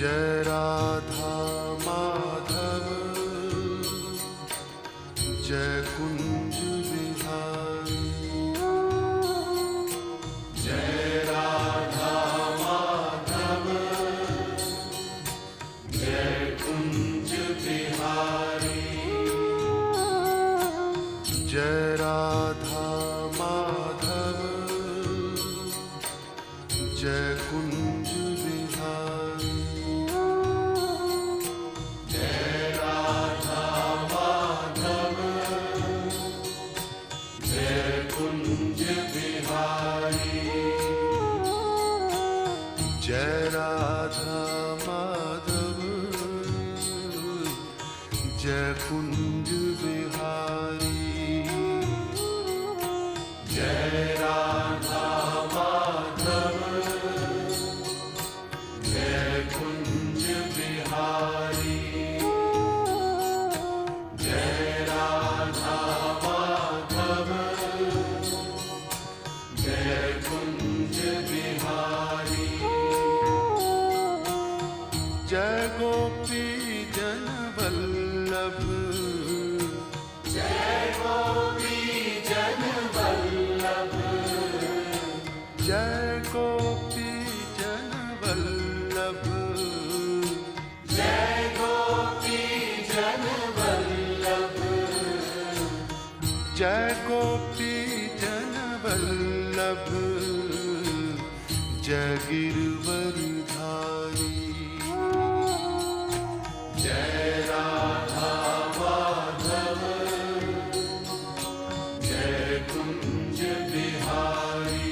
जय राधा माधव जय कुंज बिहारी। जय राधा माधव जय कुंज बिहारी। जय राधा माधव जय कुंज बिहारी। जय राधा माधव जय कुंज बिहारी। जय राधा माधव जय कुंज बिहारी। जय राधा माधव जय कुंज बिहारी। जय राधा माधव जय कुंज बिहारी। जय गोपी जन वल्लभ जय गोपी जन वल्लभ। जय गोपी जन वल्लभ। जय गोपी जन वल्लभ। जय गोपी जन वल्लभ जय गिरवरधारी। जय राधा माधव जय कुंज बिहारी।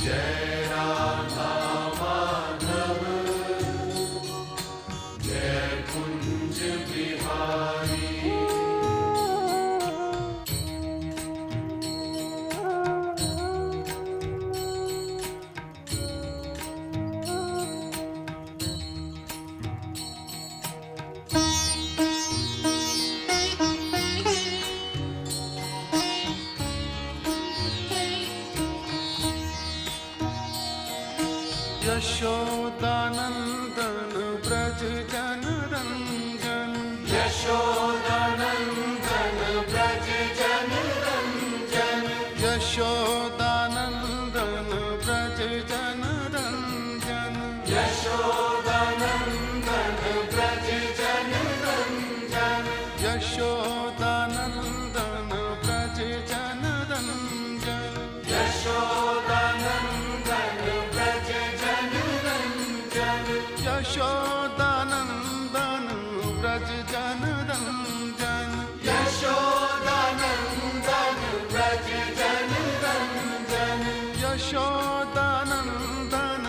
जय राधा माधव जय कुंज बिहारी। यशोदानंदन ब्रज जन रंजन। यशोदानंदन ब्रज जन रंजन। यशोदानंदन ब्रज जन रंजन। यशोदानंदन ब्रज जन रंजन। यशोदानंदन ब्रज जन रंजन। यशोदानंदन ब्रज जन रंजन। यशोदानंदन ब्रज जन रंजन। यशोदानंदन ब्रज जन रंजन। यशोदानंदन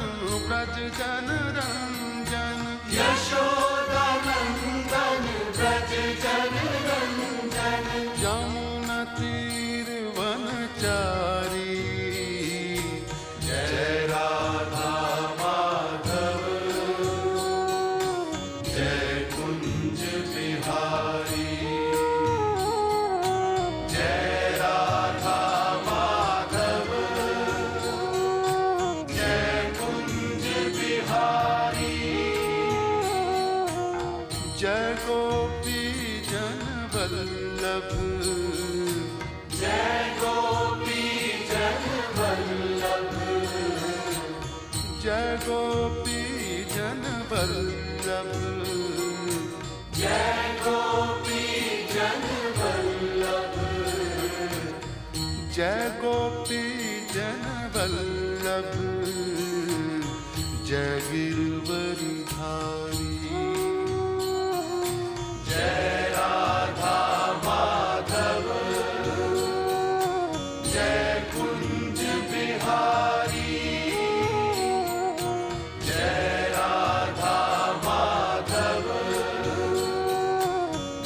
ब्रज जन रंजन। यशोदानंदन ब्रज जन रंजन। यमुना तीर वनचारी। जय राधा माधव जय कुंज बिहारी। जय राधा माधव जय कुंज बिहारी। जय गोपी जन वल्लभ। जय गोपी जन वल्लभ। जय गोपी जन वल्लभ। जय गोपी जन वल्लभ। जय गोपी जन वल्लभ जय गिरवरधारी। जय राधा माधव जय कुंज बिहारी। जय राधा माधव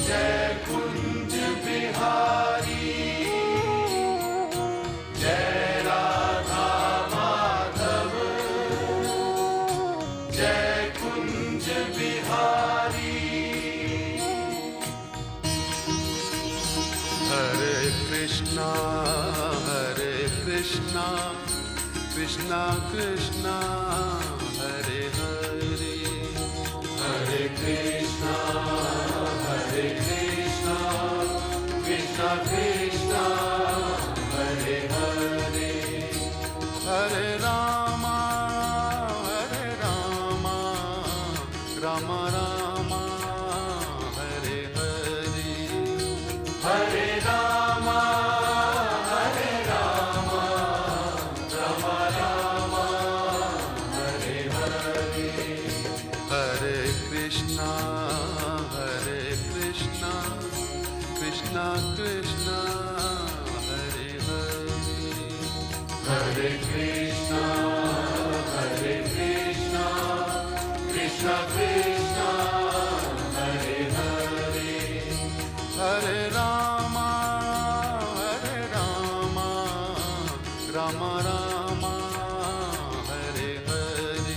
जय कुंज बिहारी। जय राधा माधव जय कुंज बिहारी। हरे कृष्णा कृष्णा कृष्णा हरे Krishna, Hare Hare, Hare Rama, Rama Rama, Hare Hare. Hare Rama, Hare Rama, Rama Rama, Hare Hare. Hare Krishna, Krishna Krishna, Hare Hare. Hare Krishna, Krishna Krishna, Hare Hare. Hare Rama, Rama Rama, Hare Hare.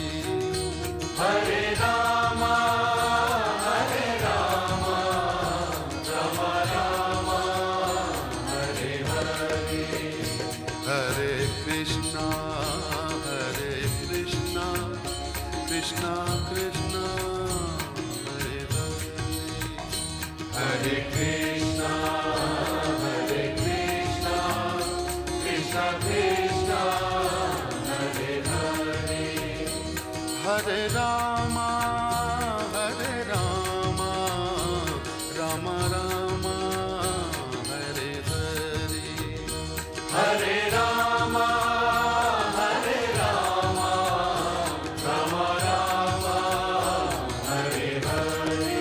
Hare Rama, Rama Rama, Hare Hare. Hare Krishna, Krishna Krishna, Hare Hare. Hare Krishna, Krishna Krishna, Hare Hare. Hare Rama, Rama Rama, Hare Hare. Hare Rama, Rama Rama, Hare Hare.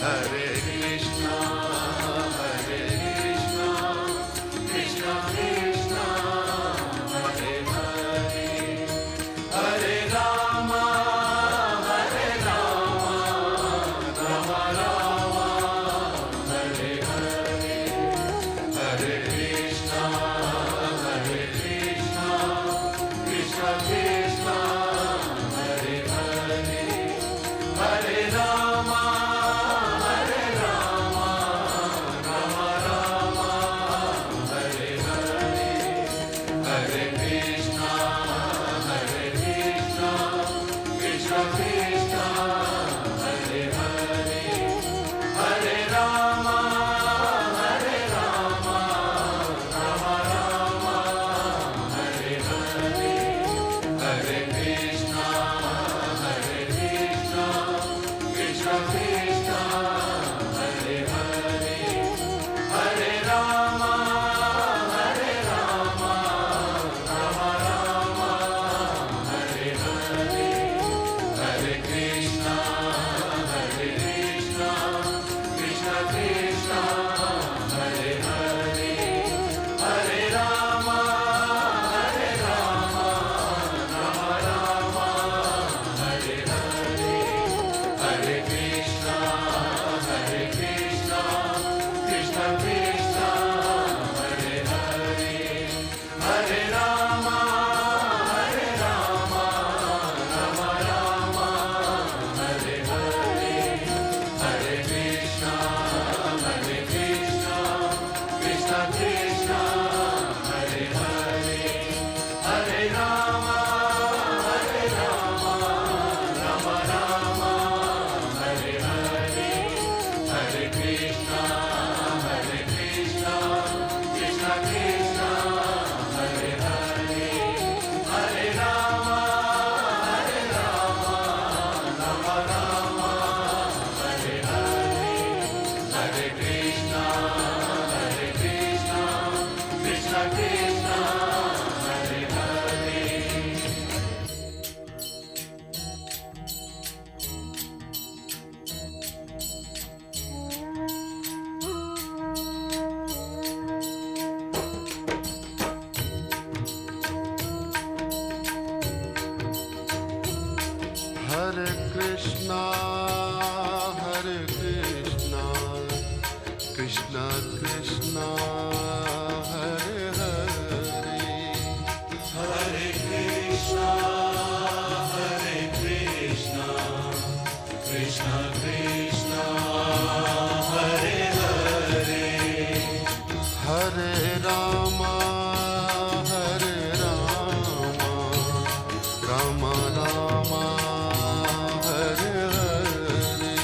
Hare Krishna, Krishna Krishna, Hare Hare. Hare Rama, Rama Rama, Hare Hare. Hare Krishna, Krishna Krishna, Hare Hare. Hare Rama, Rama Rama, Hare Hare. Hare Krishna, Krishna Krishna, Hare Hare. Hare Rama, Rama Rama, Hare Hare. Hare Krishna, Krishna Krishna, Hare Hare. Hare Rama, Rama Rama, Hare Hare. Hare Krishna, Krishna Krishna, Hare Hare. Hare Rama, Rama Rama, Hare Hare. Hare Krishna, Krishna Krishna, Hare Hare. Hare Rama, Rama Rama, Hare Hare. Hare Krishna, Krishna Krishna, Hare Hare. Hare Rama, Rama Rama, Hare Hare. Hare Krishna, Krishna Krishna, Hare Hare. Hare Rama, Rama Rama, Hare Hare. Hare Krishna, Krishna Krishna, Hare Hare. Hare Krishna, Krishna Krishna, Hare Hare. Hare Krishna, Krishna Krishna, Hare Hare. Hare Rama, Rama Rama, Hare Hare.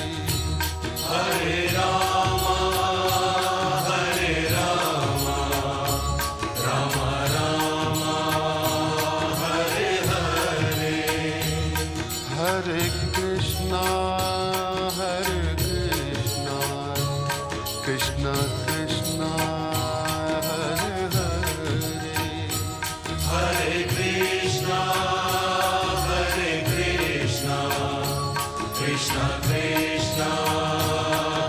Hare Rama, Krishna, Hare Krishna, Krishna Krishna, Hare Hare, Hare Krishna, Krishna Krishna,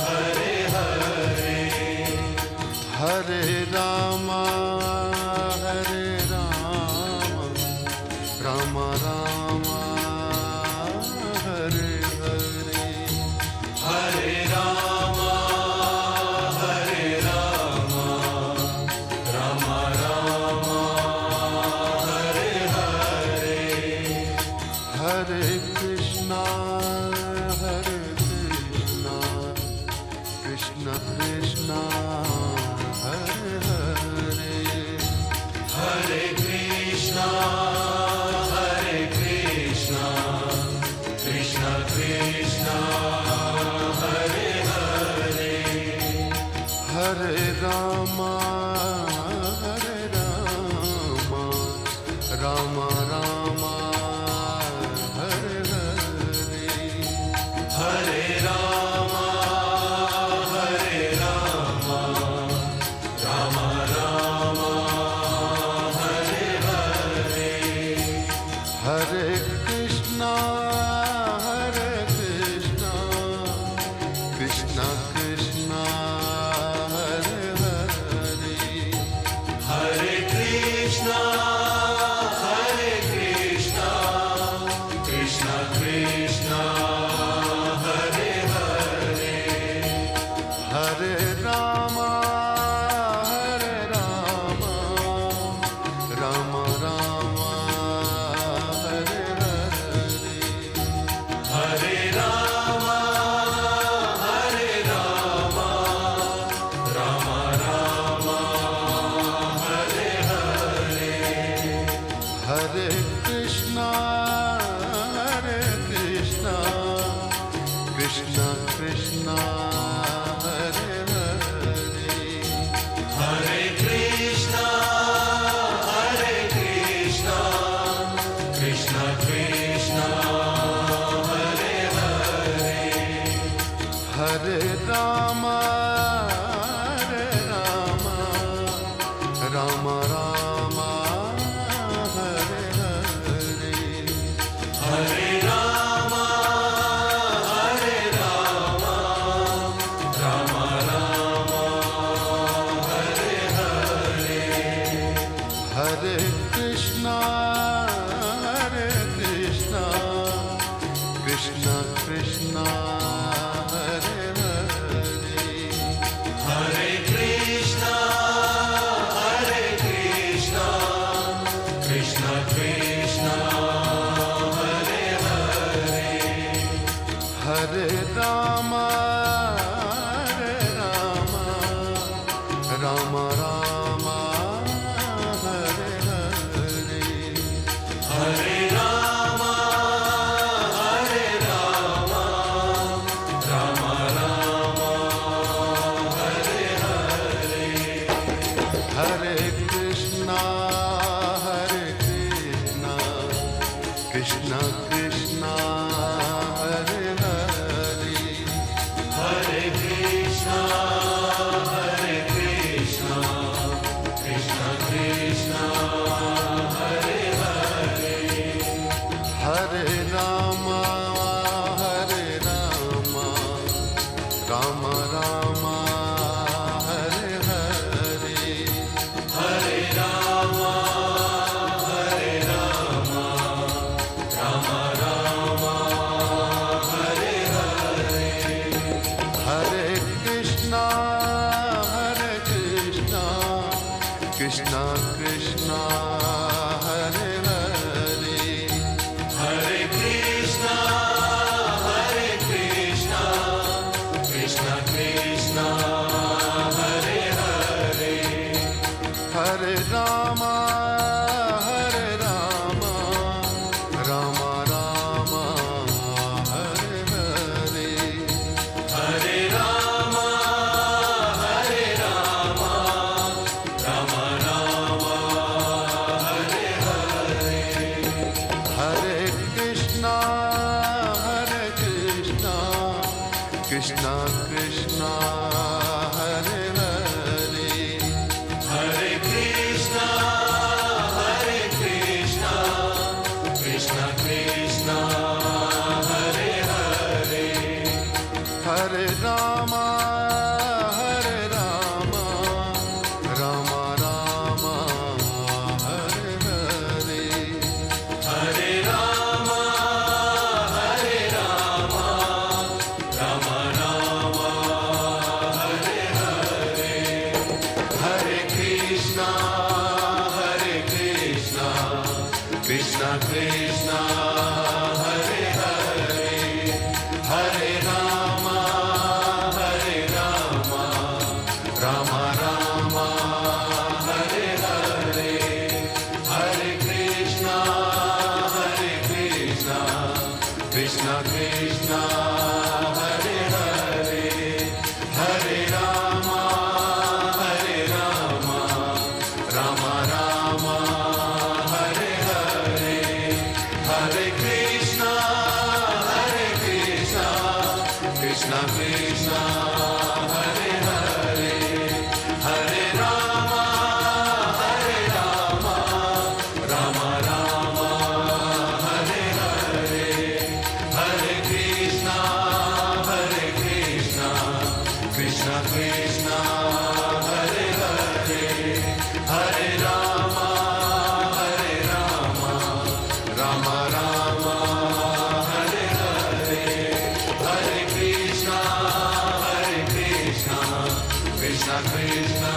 Hare Hare, Hare Rama, Rama Rama, Hare Hare, Hare Rama, Rama Rama, Hare Hare, Hare Krishna, Krishna Krishna, Hare Hare, Hare Krishna, Krishna Krishna, Hare Hare, Hare Rama, Rama Rama, Hare Hare, Hare Rama, Rama Rama, Hare Hare, Hare Krishna, Krishna Krishna, Hare Hare, Hare Krishna, Krishna Krishna, Hare Hare, Hare Rama, Rama Rama, Hare Hare, Hare Rama, Rama Rama, Hare Hare, Hare Krishna, Krishna Krishna, Hare Hare, Hare Krishna, Krishna Krishna, Hare Hare, Hare Rama, Rama Rama, Hare Hare, Hare Rama, Rama Rama, Hare Hare, Hare Krishna, Krishna Krishna, Hare Hare, Hare Krishna, Krishna Krishna, Hare Hare, Hare Rama, Rama Rama, Hare Hare, Hare Rama, Rama Rama, Hare Hare, Hare Krishna, Krishna Krishna, Hare Hare, Hare Krishna, Krishna Krishna, Hare Hare, Hare Rama, Rama Rama, Hare Hare, Hare Rama, Rama Krishna Krishna Hare Hare Hare Krishna, Krishna Krishna, Hare Hare, Hare Rama Hare Rama Rama Rama Hare Hare Hare Rama, Rama Rama, Hare Hare, Hare Krishna, Krishna Krishna, Hare Hare, Hare Rama, Rama Rama, Hare Hare, Hare Krishna, Krishna Krishna, Hare Hare, Hare Rama, Rama Rama, Hare Hare, Hare Krishna, Krishna Krishna, Hare Hare, Hare Rama, Rama Rama, Hare Hare, Hare Krishna, Krishna Krishna, Hare Hare, Hare Rama, Rama Rama, Hare Hare, Hare Krishna, Krishna Krishna,